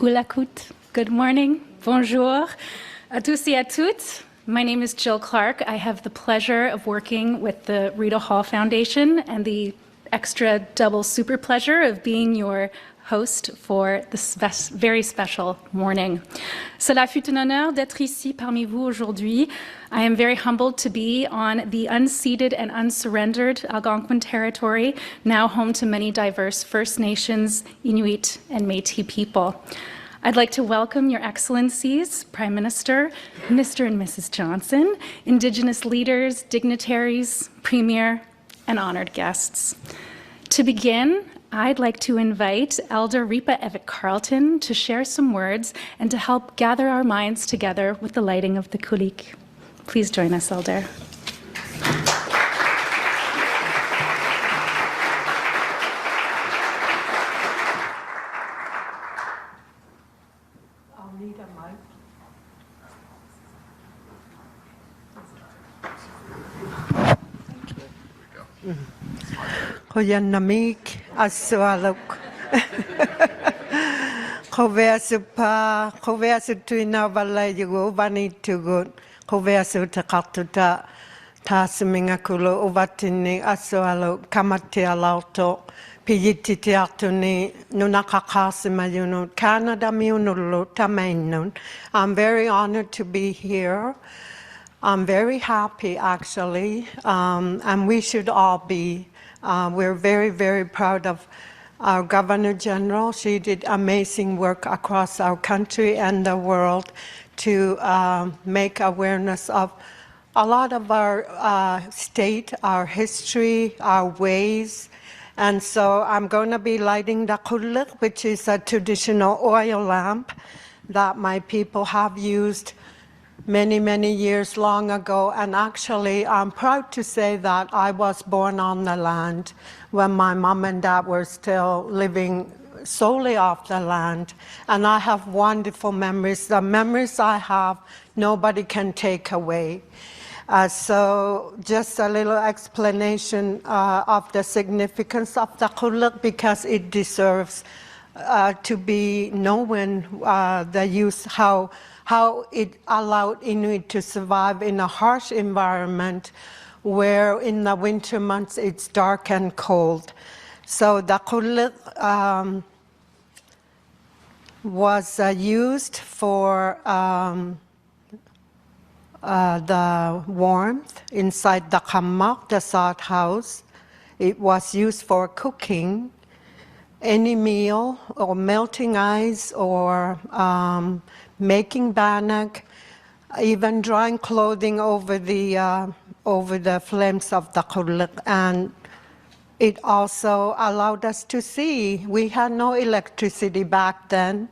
Kulakut. Good morning. Bonjour. À tous et à toutes. My name is Jill Clark. I have the pleasure of working with the Rideau Hall Foundation and the extra double super pleasure of being your host for this very special morning. Cela fut un honneur d'être ici parmi vous aujourd'hui. I am very humbled to be on the unceded and unsurrendered Algonquin territory, now home to many diverse First Nations, Inuit, and Métis people. I'd like to welcome Your Excellencies, Prime Minister, Mr. and Mrs. Johnson, Indigenous leaders, dignitaries, Premier, and honored guests. To begin, I'd like to invite Elder Ripa Evitt Carlton to share some words and to help gather our minds together with the lighting of the kulik. Please join us, Elder. I'll need a mic. Koyanamik asualuk. Koveasupa, koveasutuina valayu, vanitugut, koveasutakatuta, tasumingakulo, uvatini asualuk, kamatialauto, piyititiatuni, nunakakasimayunut, Canada miunulu, tamainun. I'm very honored to be here. I'm very happy, actually, and we should all be. We're very, very proud of our Governor General. She did amazing work across our country and the world to make awareness of a lot of our state, our history, our ways. And so I'm going to be lighting the kulik, which is a traditional oil lamp that my people have used many, many years long ago. And actually, I'm proud to say that I was born on the land when my mom and dad were still living solely off the land. And I have wonderful memories. The memories I have, nobody can take away. So just a little explanation of the significance of the kulik, because it deserves to be known, the use, how it allowed Inuit to survive in a harsh environment where in the winter months it's dark and cold. So the kulik was used for the warmth inside the kamak, the sod house. It was used for cooking any meal or melting ice or making bannock, even drying clothing over the flames of the kulik. And it also allowed us to see. We had no electricity back then,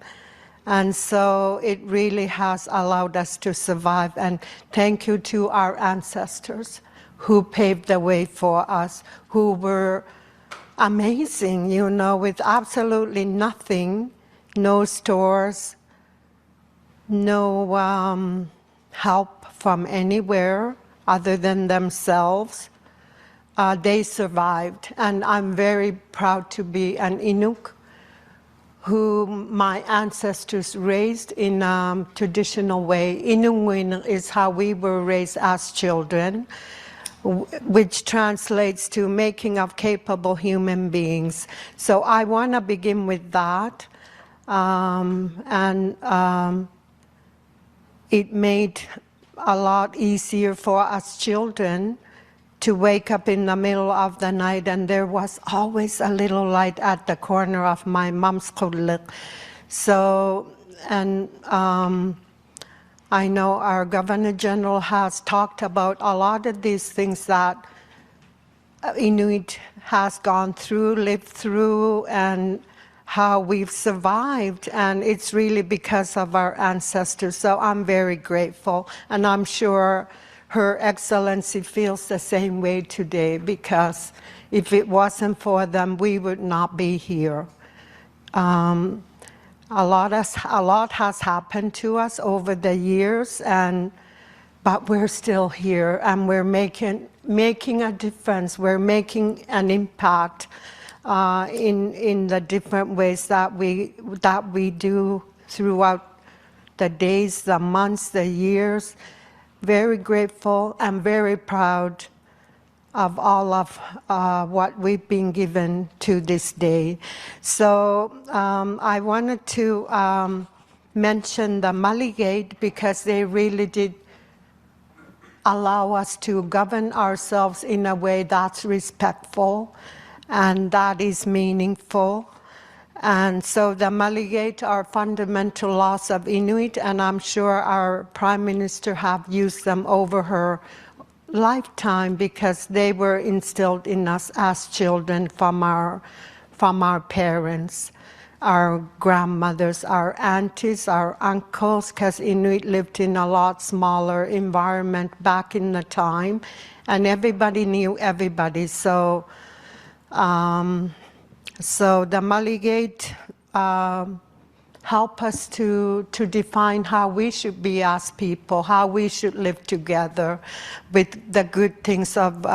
and so it really has allowed us to survive. And thank you to our ancestors who paved the way for us, who were amazing, you know, with absolutely nothing, no stores, no help from anywhere other than themselves. They survived, and I'm very proud to be an Inuk who my ancestors raised in a traditional way. Inungwin is how we were raised as children, which translates to making of capable human beings. So I want to begin with that. It made a lot easier for us children to wake up in the middle of the night, and there was always a little light at the corner of my mom's kulik. So, and I know our Governor General has talked about a lot of these things that Inuit has gone through, lived through, and how we've survived, and it's really because of our ancestors. So I'm very grateful, and I'm sure Her Excellency feels the same way today, because if it wasn't for them, we would not be here. A lot has happened to us over the years, but we're still here, and we're making a difference. We're making an impact in the different ways that we do throughout the days, the months, the years. Very grateful and very proud of all of what we've been given to this day. So I wanted to mention the Maligate because they really did allow us to govern ourselves in a way that's respectful and that is meaningful. And so the Maligate are fundamental laws of Inuit, and I'm sure our Prime Minister have used them over her lifetime because they were instilled in us as children from our parents, our grandmothers, our aunties, our uncles, because Inuit lived in a lot smaller environment back in the time, and everybody knew everybody. So the Maligate help us to define how we should be as people, how we should live together with the good things of,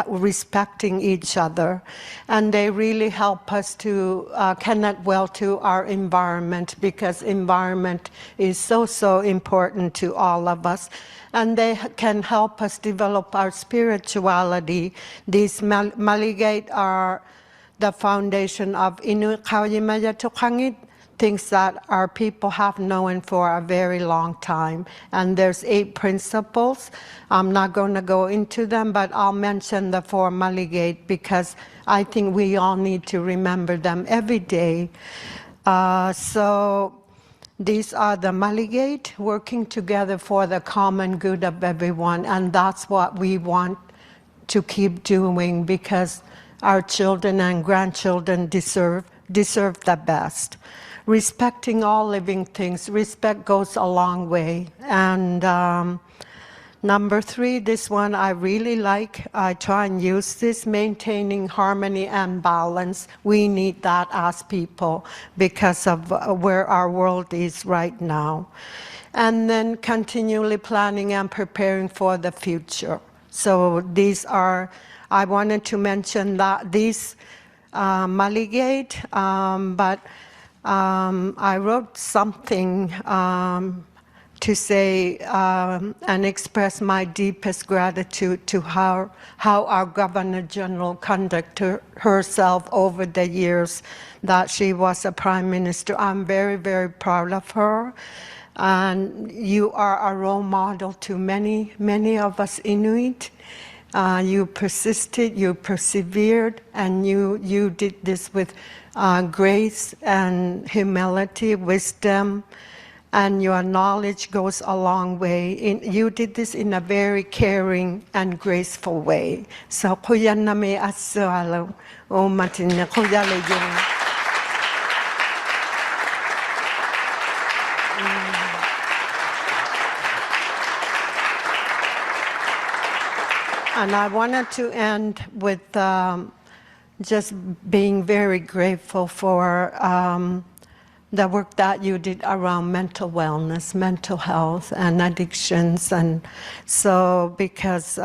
respecting each other. And they really help us to connect well to our environment because environment is so important to all of us. And they can help us develop our spirituality. These Maligate are the foundation of Inuit Kawyimaya Tukangit, things that our people have known for a very long time. And there's 8 principles. I'm not going to go into them, but I'll mention the 4 Maligate because I think we all need to remember them every day. So these are the Maligate, working together for the common good of everyone. And that's what we want to keep doing because our children and grandchildren deserve the best. Respecting all living things, respect goes a long way. And number 3, this one I really like. I try and use this, maintaining harmony and balance. We need that as people because of where our world is right now. And then continually planning and preparing for the future. So these are, I wanted to mention that these Maligate, but I wrote something to say and express my deepest gratitude to how our Governor General conducted herself over the years that she was a Prime Minister. I'm very, very proud of her. And you are a role model to many, many of us Inuit. You persisted, you persevered, and you did this with grace and humility, wisdom, and your knowledge goes a long way. You did this in a very caring and graceful way. So, kuyaname asalo o matine kuyale. And I wanted to end with just being very grateful for the work that you did around mental wellness, mental health, and addictions. And so, because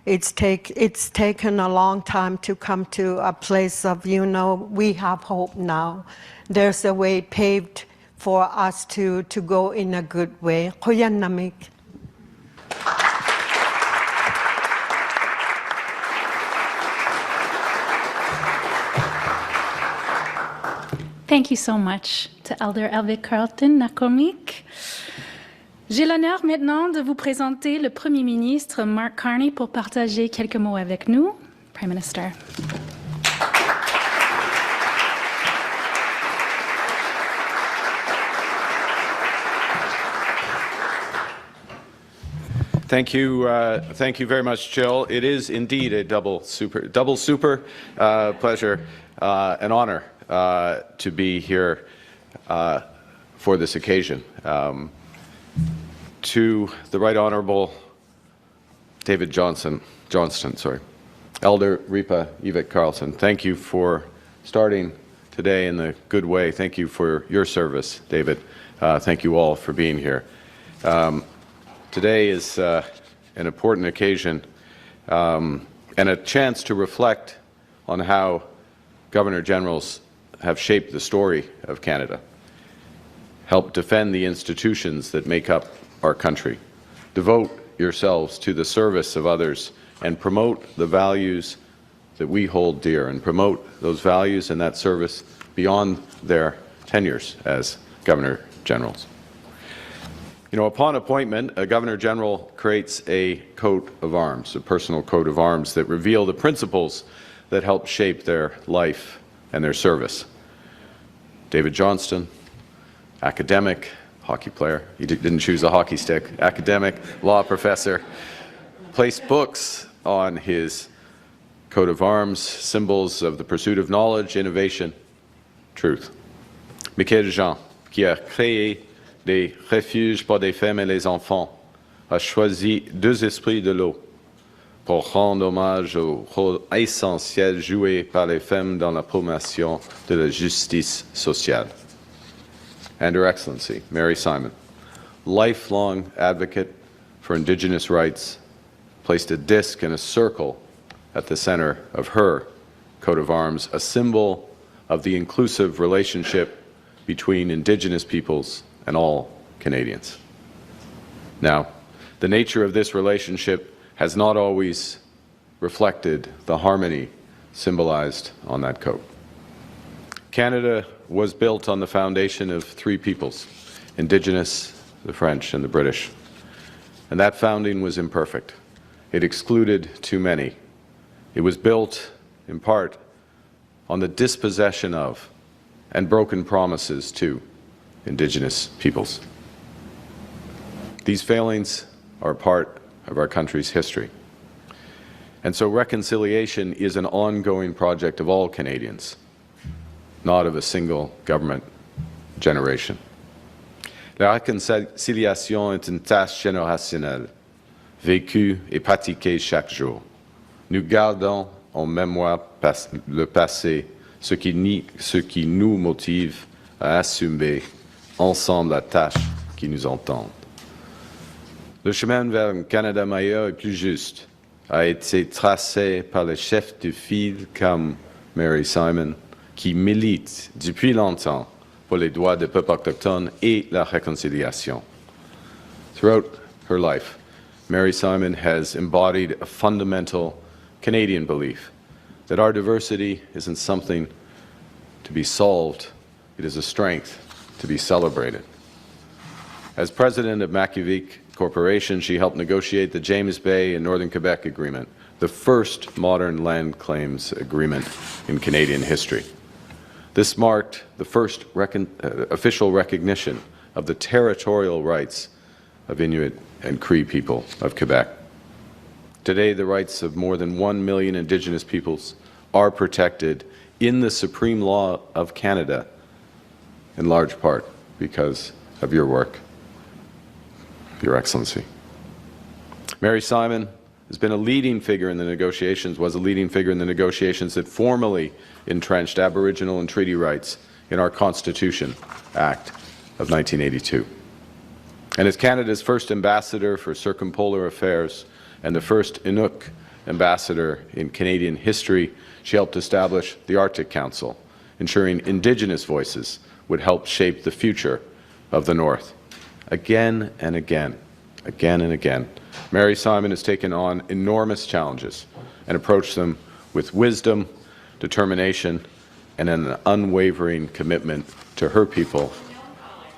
it's taken a long time to come to a place of, we have hope now. There's a way paved for us to go in a good way. Kuyanamik. Thank you so much to Elder Elvik Carlton Nakomik. J'ai l'honneur maintenant de vous présenter le Premier ministre Mark Carney pour partager quelques mots avec nous. Prime Minister. Thank you very much, Jill. It is indeed a double super pleasure, an honor to be here for this occasion. To the Right Honourable David Johnston, Elder Ripa Yvette Carlson, thank you for starting today in the good way. Thank you for your service, David. Thank you all for being here. Today is an important occasion and a chance to reflect on how Governor Generals have shaped the story of Canada. Help defend the institutions that make up our country. Devote yourselves to the service of others and promote the values that we hold dear, and promote those values and that service beyond their tenures as Governor Generals. You know, upon appointment, a Governor General creates a coat of arms, a personal coat of arms that reveal the principles that help shape their life and their service. David Johnston, academic, hockey player, he didn't choose a hockey stick, academic, law professor, placed books on his coat of arms, symbols of the pursuit of knowledge, innovation, truth. Michael Jean, qui a créé des refuges pour les femmes et les enfants, a choisi deux esprits de l'eau pour rendre hommage au rôle essentiel joué par les femmes dans la promotion de la justice sociale. And Her Excellency, Mary Simon, lifelong advocate for Indigenous rights, placed a disc and a circle at the center of her coat of arms, a symbol of the inclusive relationship between Indigenous peoples and all Canadians. Now, the nature of this relationship has not always reflected the harmony symbolized on that coat. Canada was built on the foundation of three peoples, Indigenous, the French, and the British. And that founding was imperfect. It excluded too many. It was built, in part, on the dispossession of and broken promises to Indigenous peoples. These failings are part of our country's history. And so reconciliation is an ongoing project of all Canadians, not of a single government generation. La réconciliation est une tâche générationnelle, vécue et pratiquée chaque jour. Nous gardons en mémoire le passé, ce qui nous motive à assumer ensemble la tâche qui nous entend. Le chemin vers un Canada meilleur et plus juste a été tracé par les chefs de file comme Mary Simon, qui milite depuis longtemps pour les droits des peuples autochtones et la réconciliation. Throughout her life, Mary Simon has embodied a fundamental Canadian belief that our diversity isn't something to be solved, it is a strength to be celebrated. As president of Makivik Corporation, she helped negotiate the James Bay and Northern Quebec Agreement, the first modern land claims agreement in Canadian history. This marked the first official recognition of the territorial rights of Inuit and Cree people of Quebec. Today, the rights of more than 1 million Indigenous peoples are protected in the supreme law of Canada, in large part because of your work, Your Excellency. Mary Simon has been a leading figure in the negotiations, was a leading figure in the negotiations that formally entrenched Aboriginal and treaty rights in our Constitution Act of 1982. And as Canada's first ambassador for circumpolar affairs and the first Inuk ambassador in Canadian history, she helped establish the Arctic Council, ensuring Indigenous voices would help shape the future of the North. Again and again, Mary Simon has taken on enormous challenges and approached them with wisdom, determination, and an unwavering commitment to her people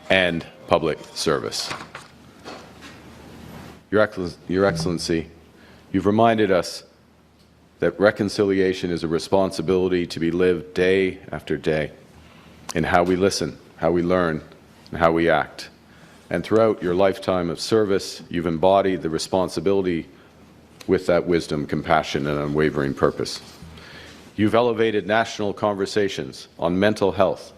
and public service. Your Excellency, you've reminded us that reconciliation is a responsibility to be lived day after day in how we listen, how we learn, and how we act. And throughout your lifetime of service, you've embodied the responsibility with that wisdom, compassion, and unwavering purpose. You've elevated national conversations on mental health,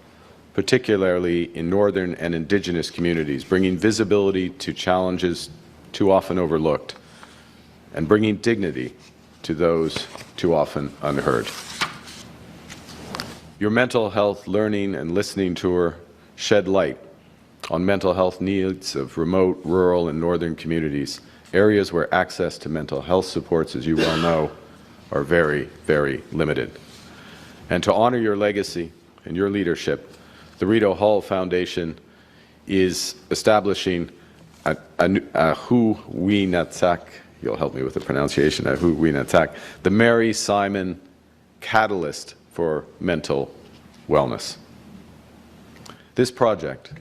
particularly in Northern and Indigenous communities, bringing visibility to challenges too often overlooked, and bringing dignity to those too often unheard. Your mental health learning and listening tour shed light on mental health needs of remote, rural, and northern communities, areas where access to mental health supports, as you well know, are very, very limited. And to honor your legacy and your leadership, the Rideau Hall Foundation is establishing a Huwinatak, you'll help me with the pronunciation, a Huwinatak, the Mary Simon Catalyst for Mental Wellness. This project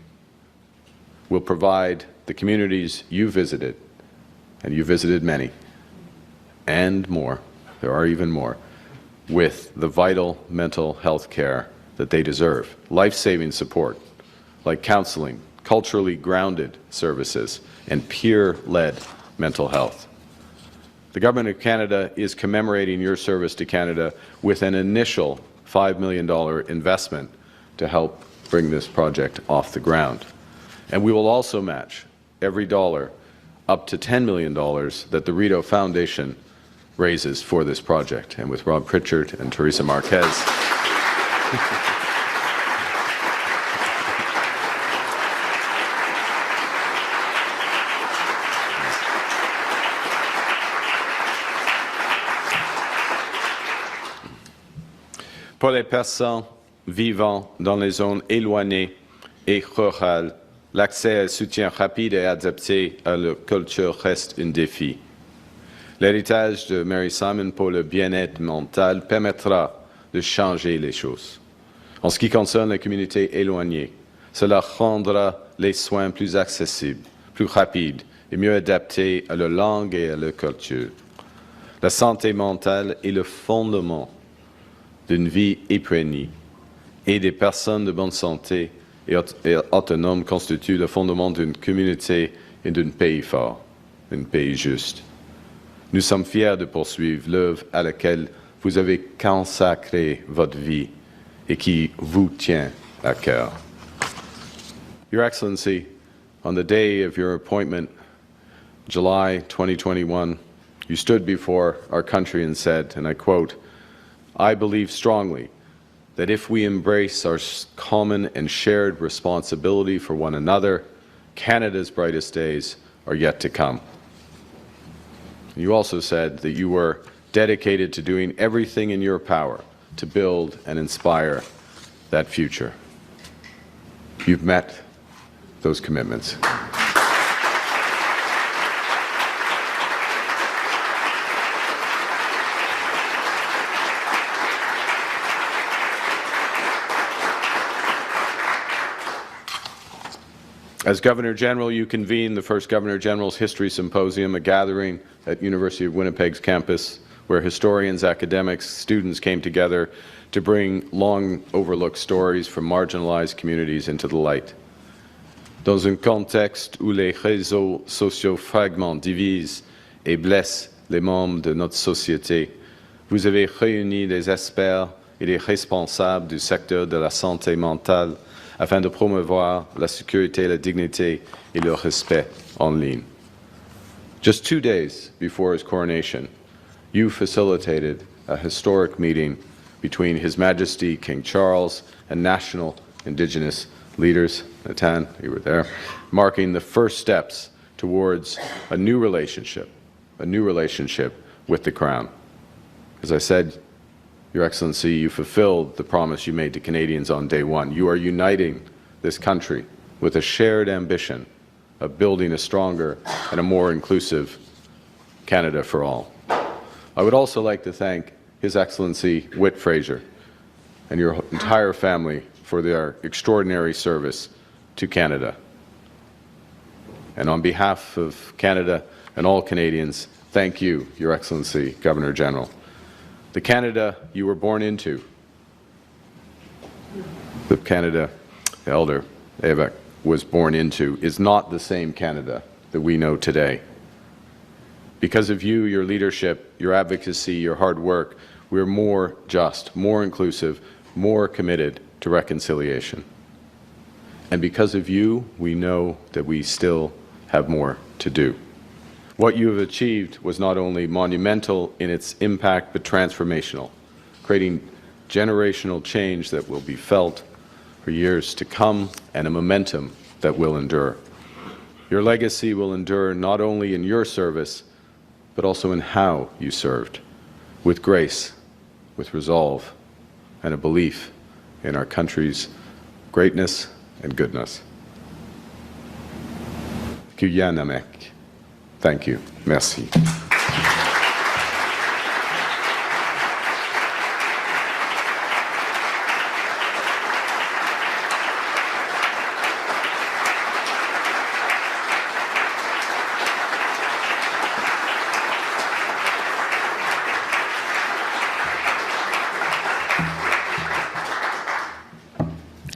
will provide the communities you visited, and you visited many, and more, there are even more, with the vital mental health care that they deserve. Life-saving support, like counseling, culturally grounded services, and peer-led mental health. The Government of Canada is commemorating your service to Canada with an initial $5 million investment to help bring this project off the ground. And we will also match every dollar up to $10 million that the Rideau Foundation raises for this project. And with Rob Pritchard and Teresa Marquez, pour les personnes vivant dans les zones éloignées et rurales, l'accès à un soutien rapide et adapté à leur culture reste un défi. L'héritage de Mary Simon pour le bien-être mental permettra de changer les choses. En ce qui concerne les communautés éloignées, cela rendra les soins plus accessibles, plus rapides et mieux adaptés à leur langue et à leur culture. La santé mentale est le fondement d'une vie épanouie et des personnes de bonne santé et autonomes constituent le fondement d'une communauté et d'un pays fort, d'un pays juste. Nous sommes fiers de poursuivre l'œuvre à laquelle vous avez consacré votre vie et qui vous tient à cœur. Your Excellency, on the day of your appointment, July 2021, you stood before our country and said, and I quote, "I believe strongly that if we embrace our common and shared responsibility for one another, Canada's brightest days are yet to come." You also said that you were dedicated to doing everything in your power to build and inspire that future. You've met those commitments. As Governor General, you convened the first Governor General's History Symposium, a gathering at University of Winnipeg's campus where historians, academics, students came together to bring long overlooked stories from marginalized communities into the light. Dans un contexte où les réseaux sociaux fragmentent, divisent et blessent les membres de notre société, vous avez réuni des experts et des responsables du secteur de la santé mentale afin de promouvoir la sécurité, la dignité et le respect en ligne. Just 2 days before his coronation, you facilitated a historic meeting between His Majesty King Charles and national Indigenous leaders, Natan, you were there, marking the first steps towards a new relationship with the Crown. As I said, Your Excellency, you fulfilled the promise you made to Canadians on day one. You are uniting this country with a shared ambition of building a stronger and a more inclusive Canada for all. I would also like to thank His Excellency Whit Fraser and your entire family for their extraordinary service to Canada. And on behalf of Canada and all Canadians, thank you, Your Excellency, Governor General. The Canada you were born into, the Canada the Elder Évêque was born into, is not the same Canada that we know today. Because of you, your leadership, your advocacy, your hard work, we're more just, more inclusive, more committed to reconciliation. And because of you, we know that we still have more to do. What you have achieved was not only monumental in its impact, but transformational, creating generational change that will be felt for years to come and a momentum that will endure. Your legacy will endure not only in your service, but also in how you served, with grace, with resolve, and a belief in our country's greatness and goodness. Kyanamek. Thank you. Merci.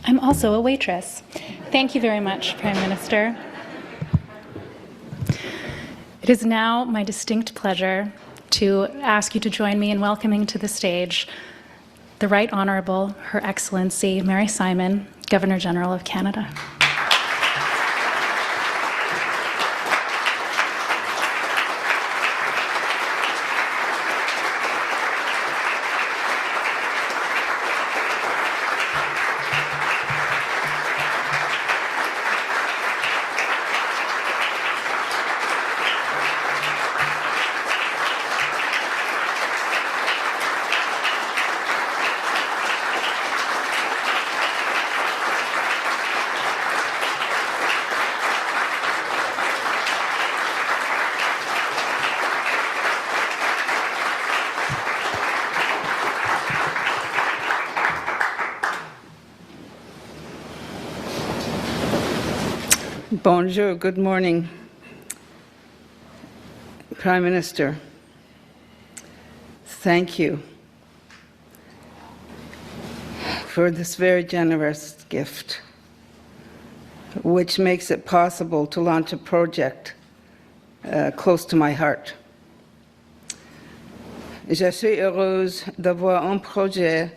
I'm also a waitress. Thank you very much, Prime Minister. It is now my distinct pleasure to ask you to join me in welcoming to the stage the Right Honourable Her Excellency Mary Simon, Governor-General of Canada. Bonjour, good morning. Prime Minister, thank you for this very generous gift, which makes it possible to launch a project close to my heart. Je suis heureuse d'avoir un projet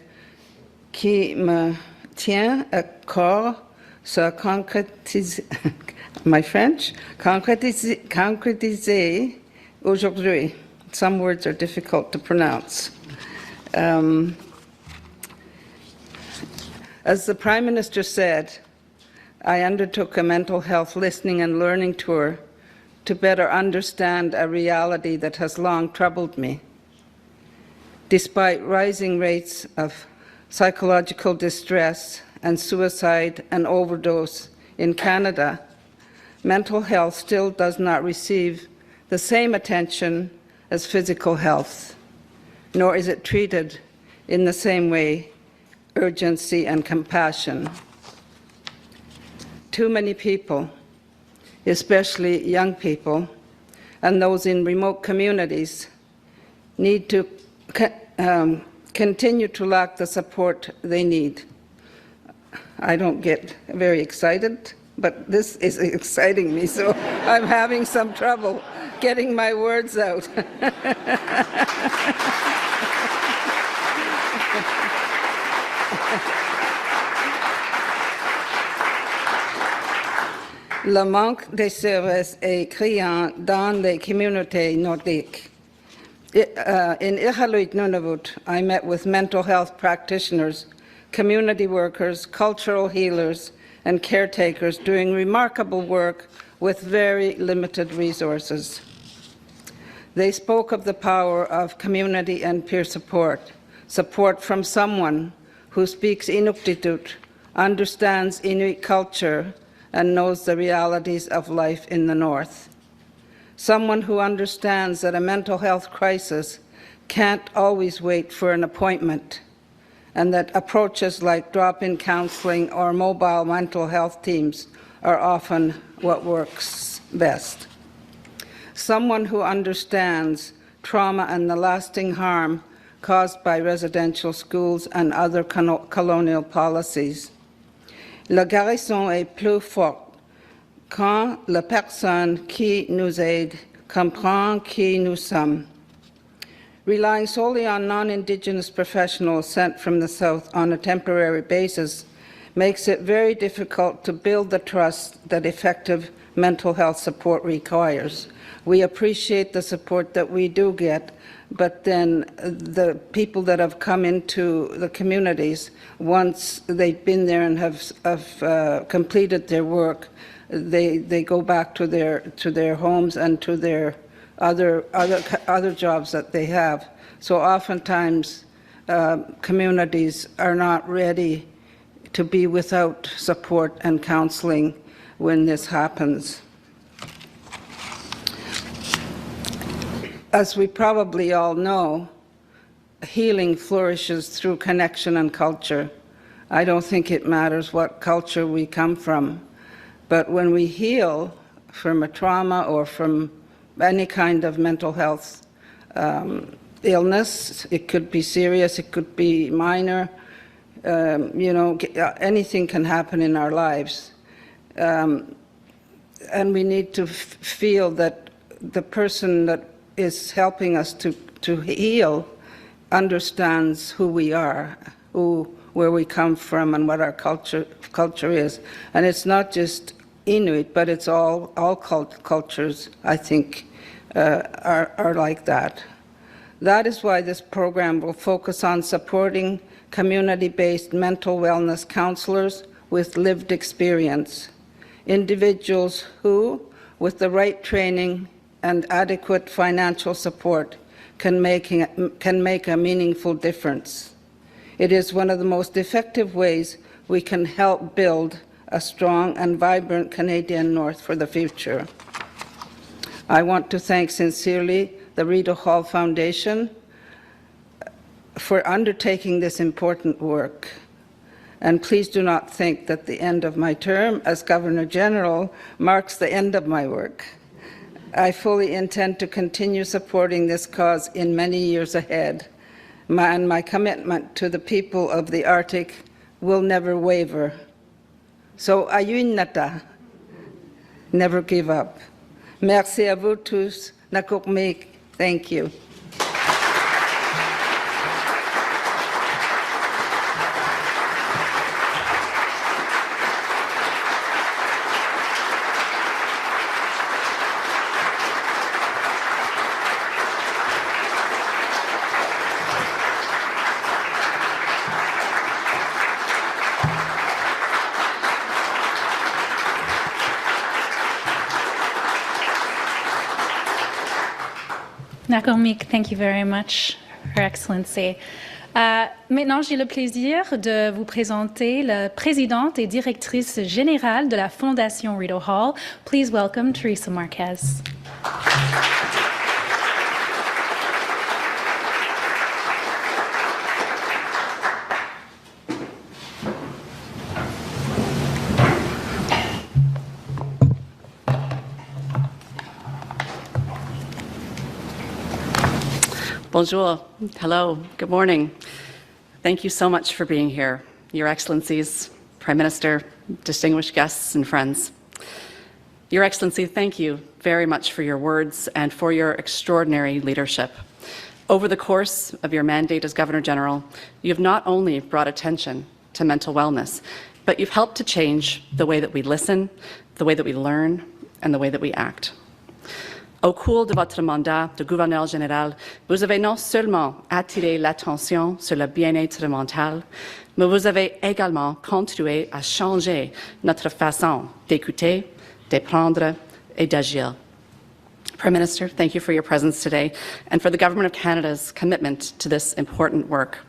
qui me tient à cœur se concrétiser, my French, concrétiser aujourd'hui. Some words are difficult to pronounce. As the Prime Minister said, I undertook a mental health listening and learning tour to better understand a reality that has long troubled me. Despite rising rates of psychological distress and suicide and overdose in Canada, mental health still does not receive the same attention as physical health, nor is it treated in the same way, urgency and compassion. Too many people, especially young people and those in remote communities, need to continue to lack the support they need. I don't get very excited, but this is exciting me, so I'm having some trouble getting my words out. Le manque de services est criant dans les communautés nordiques. In Iqaluit, Nunavut, I met with mental health practitioners, community workers, cultural healers, and caretakers doing remarkable work with very limited resources. They spoke of the power of community and peer support, support from someone who speaks Inuktitut, understands Inuit culture, and knows the realities of life in the North. Someone who understands that a mental health crisis can't always wait for an appointment, and that approaches like drop-in counseling or mobile mental health teams are often what works best. Someone who understands trauma and the lasting harm caused by residential schools and other colonial policies. La garrison est plus forte quand la personne qui nous aide comprend qui nous sommes. Relying solely on non-Indigenous professionals sent from the South on a temporary basis makes it very difficult to build the trust that effective mental health support requires. We appreciate the support that we do get, but then the people that have come into the communities, once they've been there and have completed their work, they go back to their homes and to their other jobs that they have. So oftentimes communities are not ready to be without support and counseling when this happens. as we probably all know, healing flourishes through connection and culture. I don't think it matters what culture we come from, but when we heal from a trauma or from any kind of mental health illness, it could be serious, it could be minor, anything can happen in our lives. And we need to feel that the person that is helping us to heal understands who we are, where we come from, and what our culture is. And it's not just Inuit, but it's all cultures, I think, are like that. That is why this program will focus on supporting community-based mental wellness counselors with lived experience, individuals who, with the right training and adequate financial support, can make a meaningful difference. It is one of the most effective ways we can help build a strong and vibrant Canadian North for the future. I want to thank sincerely the Rideau Hall Foundation for undertaking this important work. And please do not think that the end of my term as Governor General marks the end of my work. I fully intend to continue supporting this cause in many years ahead. My commitment to the people of the Arctic will never waver. So, ayun nata, never give up. Merci à vous tous. Nakukmik. Thank you. Nakomik, thank you very much, Her Excellency. Maintenant, j'ai le plaisir de vous présenter la présidente et directrice générale de la Fondation Rideau Hall. Please welcome Teresa Marquez. Bonjour. Hello. Good morning. Thank you so much for being here, Your Excellencies, Prime Minister, distinguished guests and friends. Your Excellency, thank you very much for your words and for your extraordinary leadership. Over the course of your mandate as Governor General, you have not only brought attention to mental wellness, but you've helped to change the way that we listen, the way that we learn, and the way that we act. Au cours de votre mandat de gouverneur général, vous avez non seulement attiré l'attention sur le bien-être mental, mais vous avez également contribué à changer notre façon d'écouter, d'apprendre et d'agir. Prime Minister, thank you for your presence today and for the Government of Canada's commitment to this important work.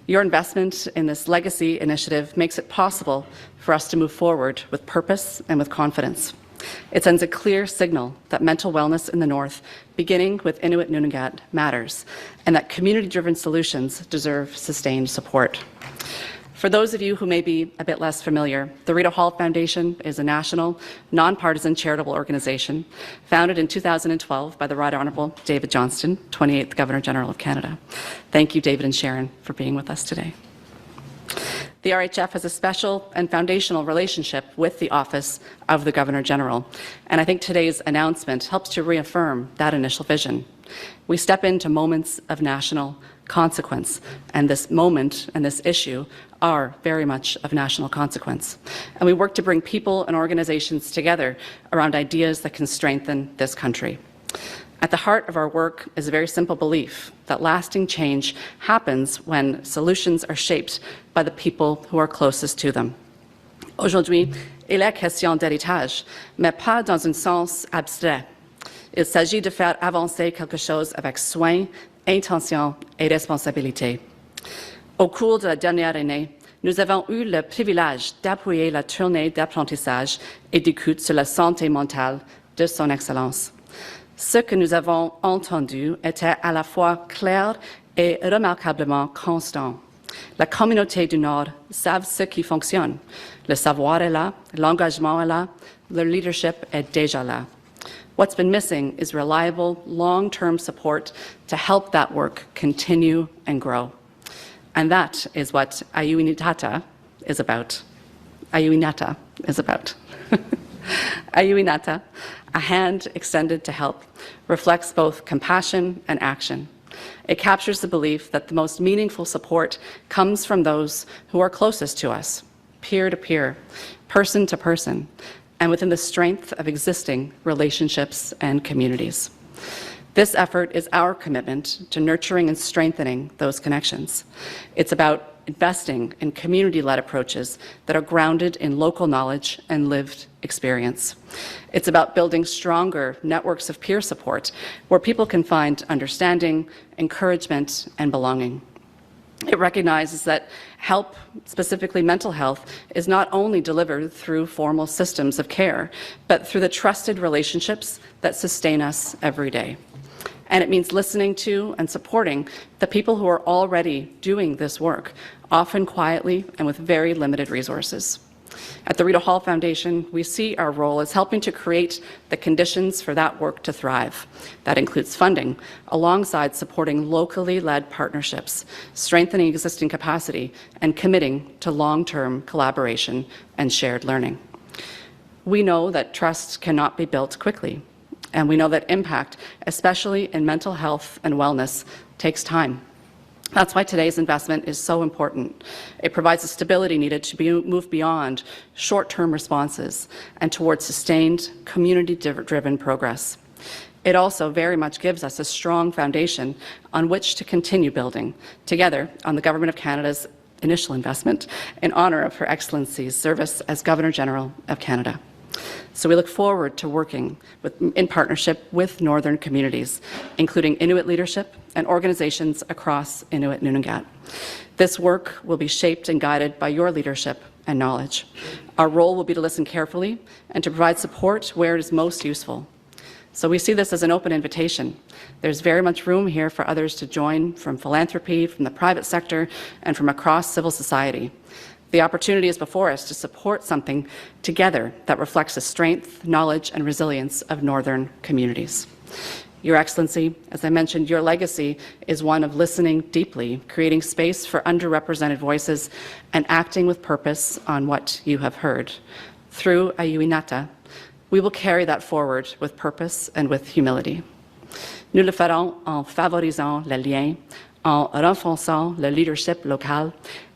Your investment in this legacy initiative makes it possible for us to move forward with purpose and with confidence. It sends a clear signal that mental wellness in the North, beginning with Inuit Nunavut, matters, and that community-driven solutions deserve sustained support. For those of you who may be a bit less familiar, the Rideau Hall Foundation is a national, nonpartisan charitable organization founded in 2012 by the Right Honourable David Johnston, 28th Governor General of Canada. Thank you, David and Sharon, for being with us today. The RHF has a special and foundational relationship with the Office of the Governor General, and I think today's announcement helps to reaffirm that initial vision. We step into moments of national consequence, and this moment and this issue are very much of national consequence. And we work to bring people and organizations together around ideas that can strengthen this country. At the heart of our work is a very simple belief that lasting change happens when solutions are shaped by the people who are closest to them. Aujourd'hui, il est question d'héritage, mais pas dans un sens abstrait. Il s'agit de faire avancer quelque chose avec soin, intention et responsabilité. Au cours de la dernière année, nous avons eu le privilège d'appuyer la tournée d'apprentissage et d'écoute sur la santé mentale de Son Excellence. Ce que nous avons entendu était à la fois clair et remarquablement constant. La communauté du Nord savent ce qui fonctionne. Le savoir est là, l'engagement est là, le leadership est déjà là. What's been missing is reliable, long-term support to help that work continue and grow. And that is what Ayuinata is about. Ayuinata is about. Ayuinata, a hand extended to help, reflects both compassion and action. It captures the belief that the most meaningful support comes from those who are closest to us, peer to peer, person to person, and within the strength of existing relationships and communities. This effort is our commitment to nurturing and strengthening those connections. It's about investing in community-led approaches that are grounded in local knowledge and lived experience. It's about building stronger networks of peer support where people can find understanding, encouragement, and belonging. It recognizes that help, specifically mental health, is not only delivered through formal systems of care, but through the trusted relationships that sustain us every day. And it means listening to and supporting the people who are already doing this work, often quietly and with very limited resources. At the Rideau Hall Foundation, we see our role as helping to create the conditions for that work to thrive. That includes funding, alongside supporting locally led partnerships, strengthening existing capacity, and committing to long-term collaboration and shared learning. We know that trust cannot be built quickly, and we know that impact, especially in mental health and wellness, takes time. That's why today's investment is so important. It provides the stability needed to move beyond short-term responses and towards sustained, community-driven progress. It also very much gives us a strong foundation on which to continue building, together on the Government of Canada's initial investment in honour of Her Excellency's service as Governor-General of Canada. So we look forward to working in partnership with Northern communities, including Inuit leadership and organizations across Inuit Nunangat. This work will be shaped and guided by your leadership and knowledge. Our role will be to listen carefully and to provide support where it is most useful. So we see this as an open invitation. There's very much room here for others to join from philanthropy, from the private sector, and from across civil society. The opportunity is before us to support something together that reflects the strength, knowledge, and resilience of Northern communities. Your Excellency, as I mentioned, your legacy is one of listening deeply, creating space for underrepresented voices, and acting with purpose on what you have heard. Through Ayuinata, we will carry that forward with purpose and with humility. Nous le ferons en favorisant les liens, en renforçant le leadership local,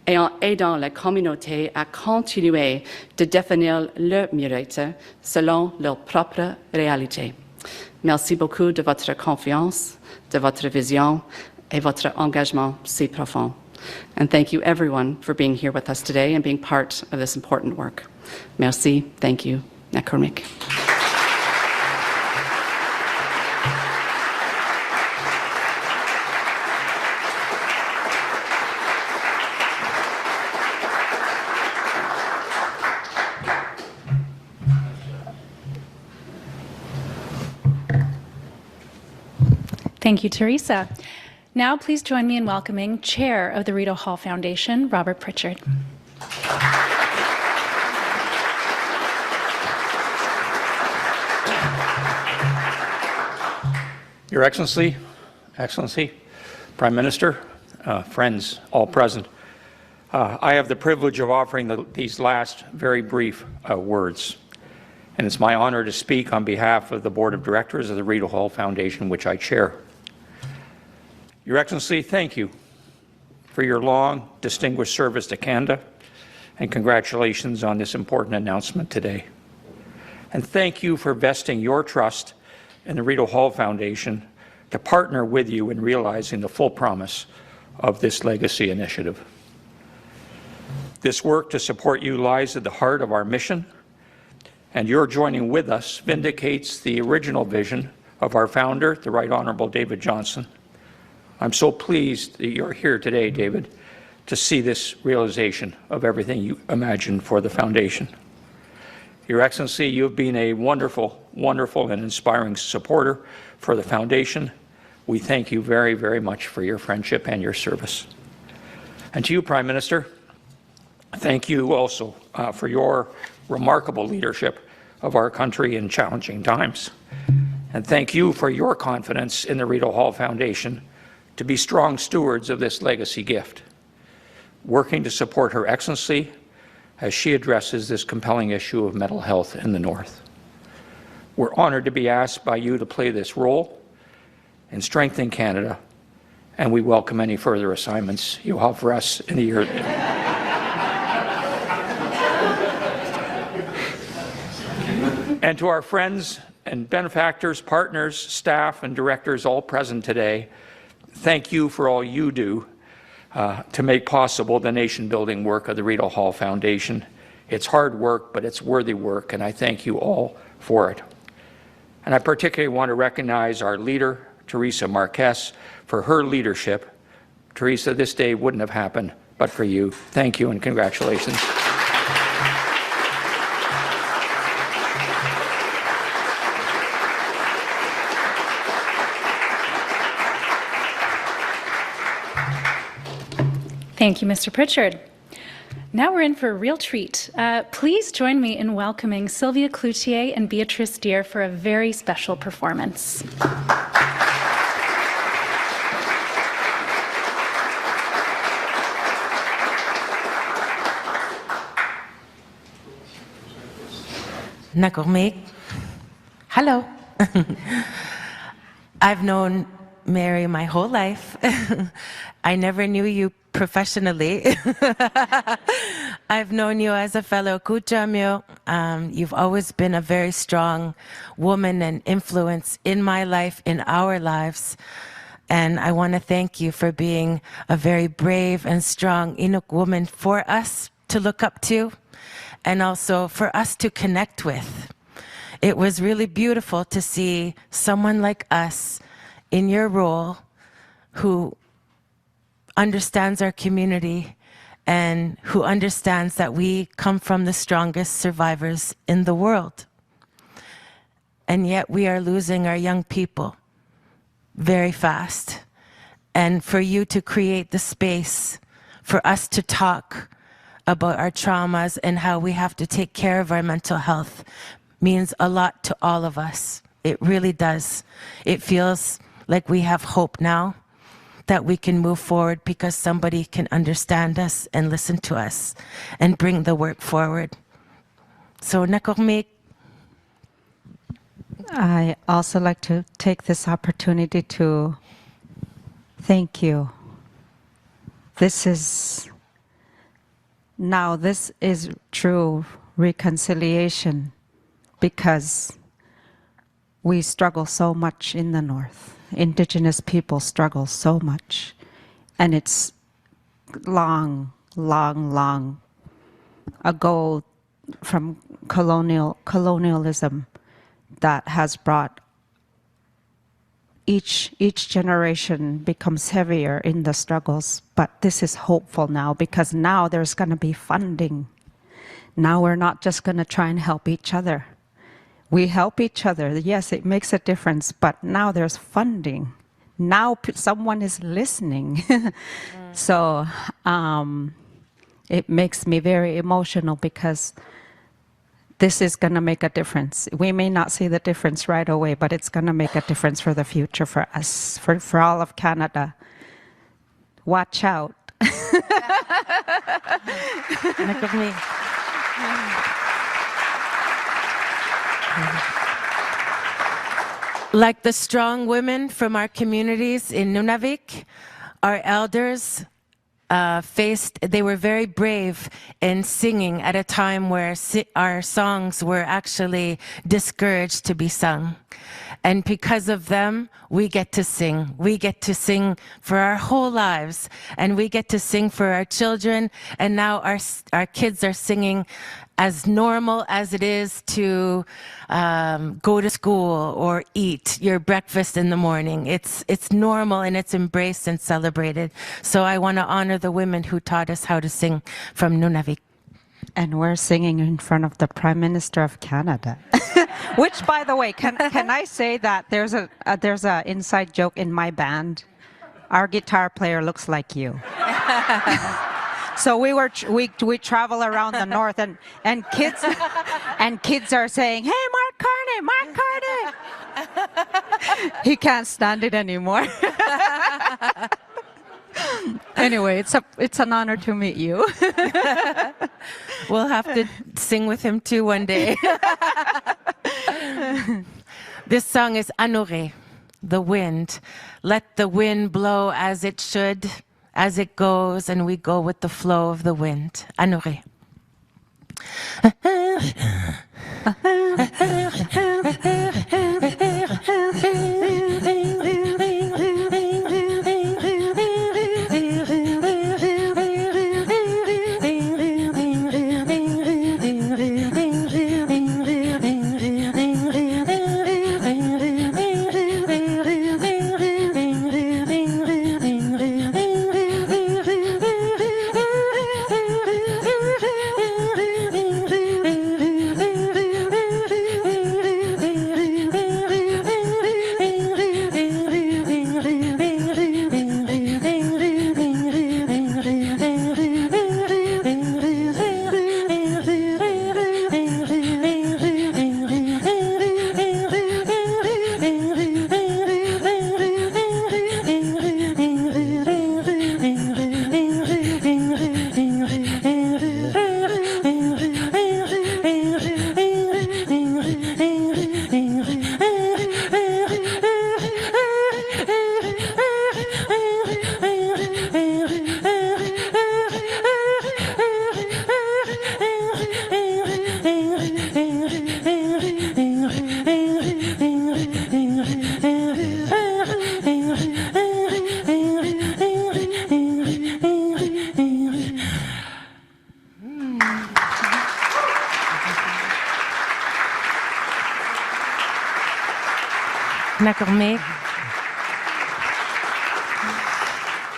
et en aidant la communauté à continuer de définir leur mérite selon leur propre réalité. Merci beaucoup de votre confiance, de votre vision, et votre engagement si profond. And thank you everyone for being here with us today and being part of this important work. Merci, thank you, Nakurmik. Thank you, Teresa. Now, please join me in welcoming Chair of the Rideau Hall Foundation, Robert Pritchard. Your Excellency, Prime Minister, friends all present, I have the privilege of offering these last very brief words. And it's my honor to speak on behalf of the Board of Directors of the Rideau Hall Foundation, which I chair. Your Excellency, thank you for your long, distinguished service to Canada, and congratulations on this important announcement today. And thank you for vesting your trust in the Rideau Hall Foundation to partner with you in realizing the full promise of this legacy initiative. This work to support you lies at the heart of our mission, and your joining with us vindicates the original vision of our founder, the Right Honourable David Johnston. I'm so pleased that you're here today, David, to see this realization of everything you imagined for the Foundation. Your Excellency, you've been a wonderful, wonderful and inspiring supporter for the Foundation. We thank you very, very much for your friendship and your service. And to you, Prime Minister, thank you also for your remarkable leadership of our country in challenging times. And thank you for your confidence in the Rideau Hall Foundation to be strong stewards of this legacy gift, working to support Her Excellency as she addresses this compelling issue of mental health in the North. We're honoured to be asked by you to play this role in strengthening Canada, and we welcome any further assignments you have for us in the year. And to our friends and benefactors, partners, staff, and directors all present today, thank you for all you do to make possible the nation-building work of the Rideau Hall Foundation. It's hard work, but it's worthy work, and I thank you all for it. And I particularly want to recognize our leader, Teresa Marquez, for her leadership. Teresa, this day wouldn't have happened but for you. Thank you and congratulations. Thank you, Mr. Pritchard. Now we're in for a real treat. Please join me in welcoming Sylvia Cloutier and Beatrice Deer for a very special performance. Nakormik. Hello. I've known Mary my whole life. I never knew you professionally. I've known you as a fellow Kuchamyo. You've always been a very strong woman and influence in my life, in our lives. And I want to thank you for being a very brave and strong Inuk woman for us to look up to, and also for us to connect with. It was really beautiful to see someone like us in your role who understands our community and who understands that we come from the strongest survivors in the world. And yet we are losing our young people very fast. And for you to create the space for us to talk about our traumas and how we have to take care of our mental health means a lot to all of us. It really does. It feels like we have hope now, that we can move forward because somebody can understand us and listen to us and bring the work forward. So, Nakormik. I also like to take this opportunity to thank you. This is true reconciliation, because we struggle so much in the North. Indigenous people struggle so much. And it's long, long, long ago from colonialism that has brought each generation becomes heavier in the struggles. But this is hopeful now, because now there's going to be funding. Now we're not just going to try and help each other. We help each other. Yes, it makes a difference, but now there's funding. Now someone is listening. So it makes me very emotional, because this is going to make a difference. We may not see the difference right away, but it's going to make a difference for the future for us, for all of Canada. Watch out. Like the strong women from our communities in Nunavik, our elders they were very brave in singing at a time where our songs were actually discouraged to be sung. And because of them, we get to sing. We get to sing for our whole lives, and we get to sing for our children. And now our kids are singing as normal as it is to go to school or eat your breakfast in the morning. It's normal, and it's embraced and celebrated. So I want to honor the women who taught us how to sing from Nunavik. And we're singing in front of the Prime Minister of Canada. Which, by the way, can I say that there's a inside joke in my band? Our guitar player looks like you. So we travel around the north and kids are saying, "Hey, Mark Carney!" He can't stand it anymore. Anyway, it's an honor to meet you. We'll have to sing with him too one day. This song is Anore, the wind. Let the wind blow as it should, as it goes, and we go with the flow of the wind. Anore.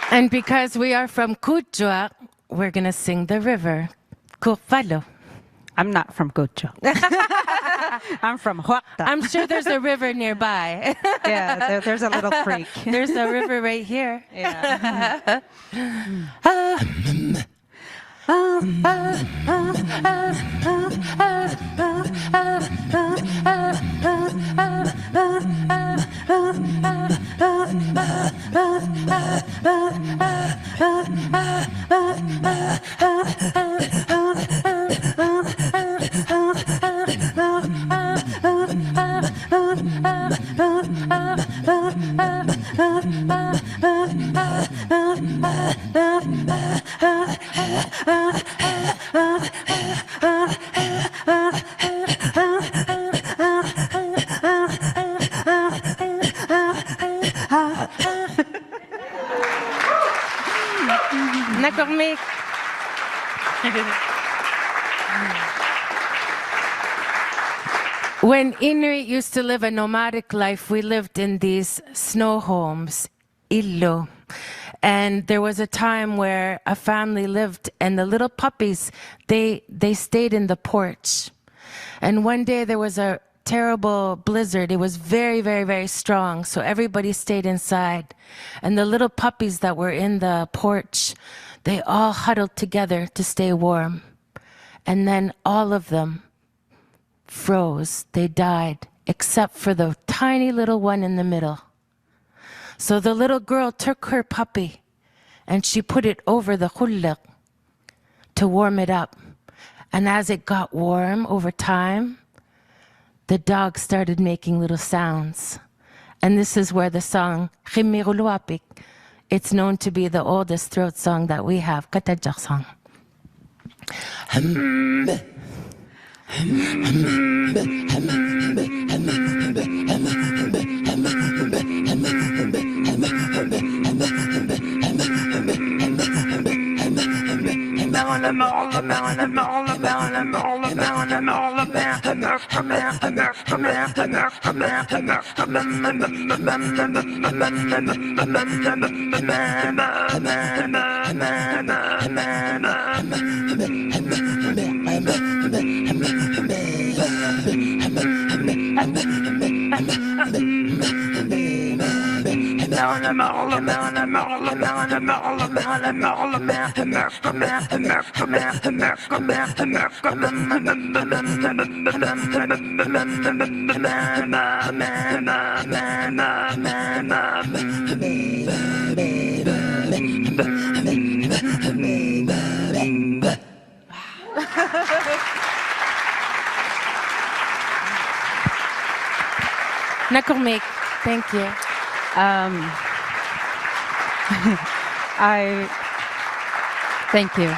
And because we are from Kutjua, we're going to sing the river. Kurfalo. I'm not from Kutjua. I'm from Huacta. I'm sure there's a river nearby. Yeah, there's a little creek. There's a river right here. Yeah. Nakormik. When Inuit used to live a nomadic life, we lived in these snow homes, illo. And there was a time where a family lived and the little puppies, they stayed in the porch. And one day there was a terrible blizzard. It was very, very, very strong. So everybody stayed inside. And the little puppies that were in the porch, they all huddled together to stay warm. And then all of them froze. They died, except for the tiny little one in the middle. So the little girl took her puppy and she put it over the hullak to warm it up. And as it got warm over time, the dog started making little sounds. And this is where the song, Khimiruluapik, it's known to be the oldest throat song that we have, Katajak song. Nakurmik, thank you. Thank you.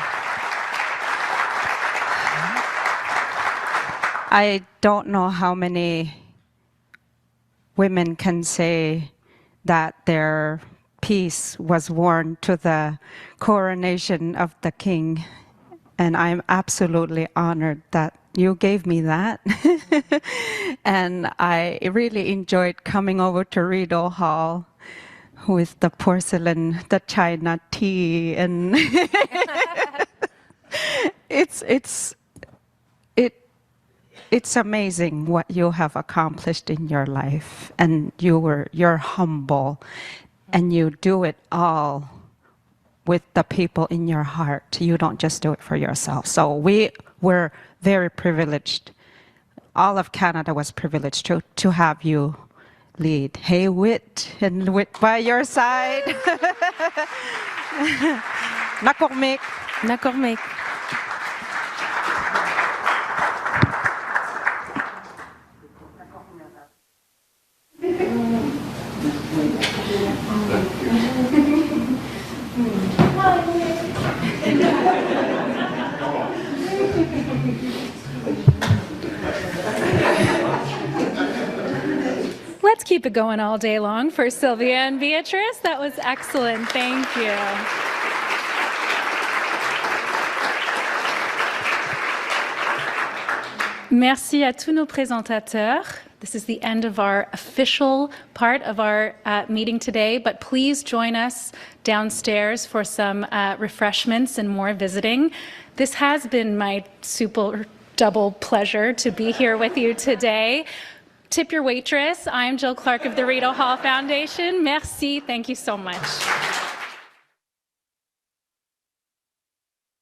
I don't know how many women can say that their piece was worn to the coronation of the king. And I'm absolutely honored that you gave me that. And I really enjoyed coming over to Rideau Hall with the porcelain, the china tea, and it's amazing what you have accomplished in your life, and you're humble, and you do it all with the people in your heart. You don't just do it for yourself. So we were very privileged. All of Canada was privileged to have you lead. Hey, Wit, and Wit by your side. Nakurmik. Nakurmik. Let's keep it going all day long for Sylvia and Beatrice. That was excellent. Thank you. Merci à tous nos présentateurs. This is the end of our official part of our meeting today, but please join us downstairs for some refreshments and more visiting. This has been my super double pleasure to be here with you today. Tip your waitress. I'm Jill Clark of the Rideau Hall Foundation. Merci. Thank you so much.